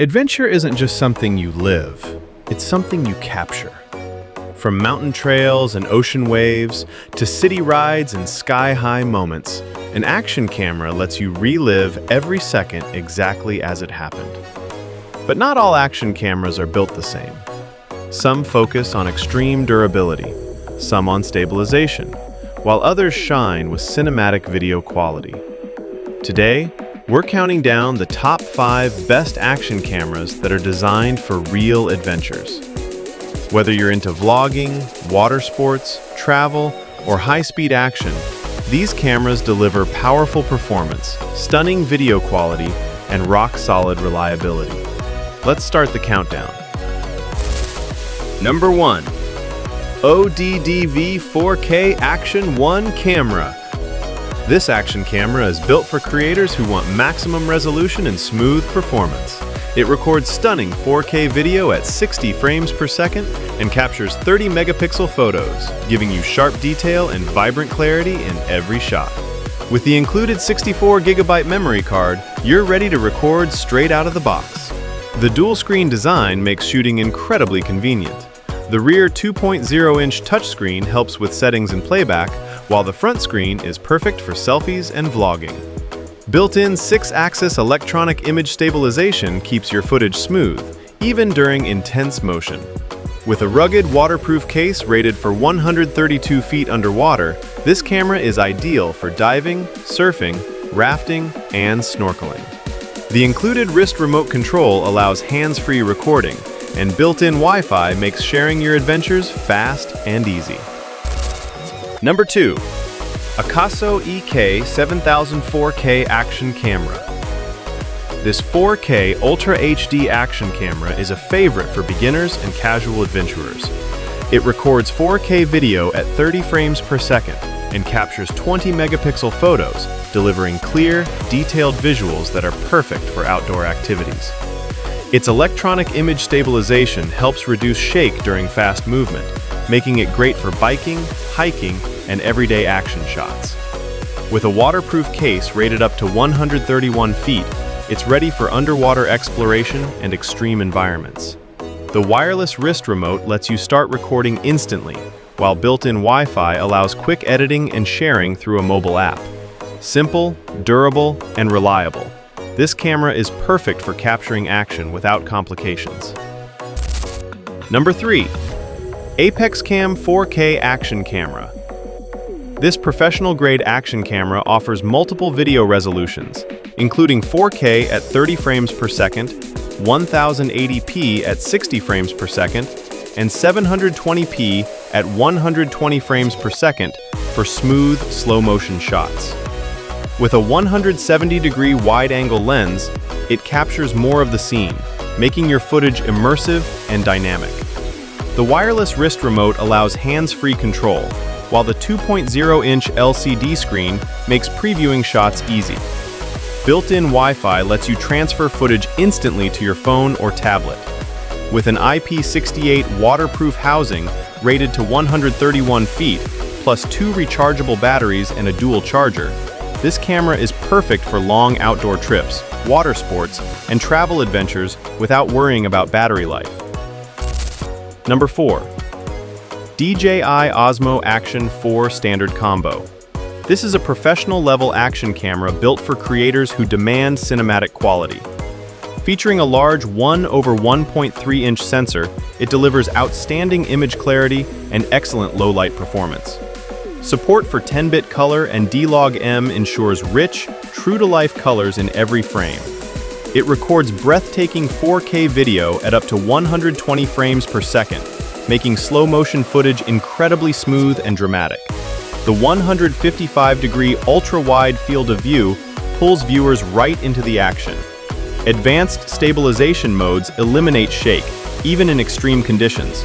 Adventure isn't just something you live, it's something you capture. From mountain trails and ocean waves to city rides and sky-high moments, an action camera lets you relive every second exactly as it happened. But not all action cameras are built the same. Some focus on extreme durability, some on stabilization, while others shine with cinematic video quality. Today, we're counting down the top 5 best action cameras that are designed for real adventures. Whether you're into vlogging, water sports, travel, or high-speed action, these cameras deliver powerful performance, stunning video quality, and rock-solid reliability. Let's start the countdown. Number 1. ODDV 4K Action 1 Camera. This action camera is built for creators who want maximum resolution and smooth performance. It records stunning 4K video at 60 frames per second and captures 30 megapixel photos, giving you sharp detail and vibrant clarity in every shot. With the included 64GB memory card, you're ready to record straight out of the box. The dual-screen design makes shooting incredibly convenient. The rear 2.0-inch touchscreen helps with settings and playback, while the front screen is perfect for selfies and vlogging. Built-in 6-axis electronic image stabilization keeps your footage smooth, even during intense motion. With a rugged, waterproof case rated for 132 feet underwater, this camera is ideal for diving, surfing, rafting, and snorkeling. The included wrist remote control allows hands-free recording, and built-in Wi-Fi makes sharing your adventures fast and easy. Number 2. AKASO EK7000 4K Action Camera. This 4K Ultra HD action camera is a favorite for beginners and casual adventurers. It records 4K video at 30 frames per second and captures 20 megapixel photos, delivering clear, detailed visuals that are perfect for outdoor activities. Its electronic image stabilization helps reduce shake during fast movement, making it great for biking, hiking, and everyday action shots. With a waterproof case rated up to 131 feet, it's ready for underwater exploration and extreme environments. The wireless wrist remote lets you start recording instantly, while built-in Wi-Fi allows quick editing and sharing through a mobile app. Simple, durable, and reliable, this camera is perfect for capturing action without complications. Number 3. Apexcam 4K Action Camera. This professional-grade action camera offers multiple video resolutions, including 4K at 30 frames per second, 1080p at 60 frames per second, and 720p at 120 frames per second for smooth, slow-motion shots. With a 170-degree wide-angle lens, it captures more of the scene, making your footage immersive and dynamic. The wireless wrist remote allows hands-free control, while the 2.0-inch LCD screen makes previewing shots easy. Built-in Wi-Fi lets you transfer footage instantly to your phone or tablet. With an IP68 waterproof housing rated to 131 feet, plus 2 rechargeable batteries and a dual charger, this camera is perfect for long outdoor trips, water sports, and travel adventures without worrying about battery life. Number 4. DJI Osmo Action 4 Standard Combo. This is a professional-level action camera built for creators who demand cinematic quality. Featuring a large 1/1.3-inch sensor, it delivers outstanding image clarity and excellent low-light performance. Support for 10-bit color and D-Log-M ensures rich, true-to-life colors in every frame. It records breathtaking 4K video at up to 120 frames per second, making slow-motion footage incredibly smooth and dramatic. The 155-degree ultra-wide field of view pulls viewers right into the action. Advanced stabilization modes eliminate shake, even in extreme conditions.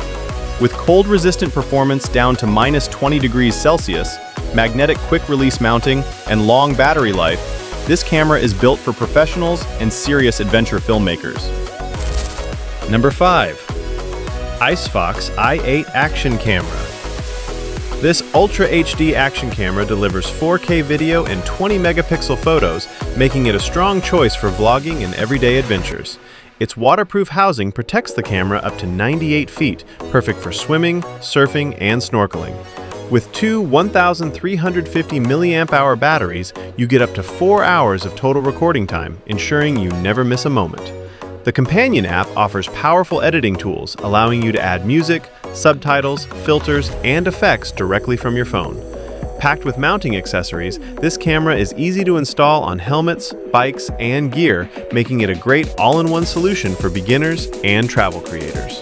With cold-resistant performance down to -20 degrees Celsius, magnetic quick-release mounting, and long battery life, this camera is built for professionals and serious adventure filmmakers. Number 5. icefox i8 Action Camera. This Ultra HD action camera delivers 4K video and 20 megapixel photos, making it a strong choice for vlogging and everyday adventures. Its waterproof housing protects the camera up to 98 feet, perfect for swimming, surfing, and snorkeling. With two 1,350 mAh batteries, you get up to 4 hours of total recording time, ensuring you never miss a moment. The companion app offers powerful editing tools, allowing you to add music, subtitles, filters, and effects directly from your phone. Packed with mounting accessories, this camera is easy to install on helmets, bikes, and gear, making it a great all-in-one solution for beginners and travel creators.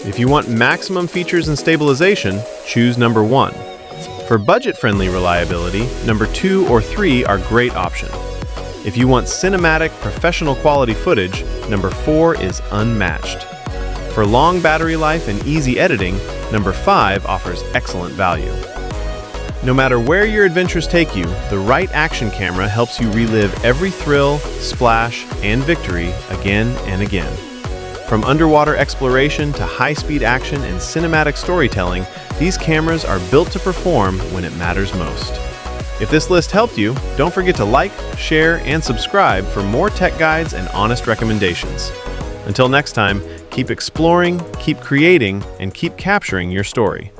If you want maximum features and stabilization, choose number 1. For budget-friendly reliability, number 2 or 3 are great options. If you want cinematic, professional quality footage, number 4 is unmatched. For long battery life and easy editing, number 5 offers excellent value. No matter where your adventures take you, the right action camera helps you relive every thrill, splash, and victory again and again. From underwater exploration to high-speed action and cinematic storytelling, these cameras are built to perform when it matters most. If this list helped you, don't forget to like, share, and subscribe for more tech guides and honest recommendations. Until next time, keep exploring, keep creating, and keep capturing your story.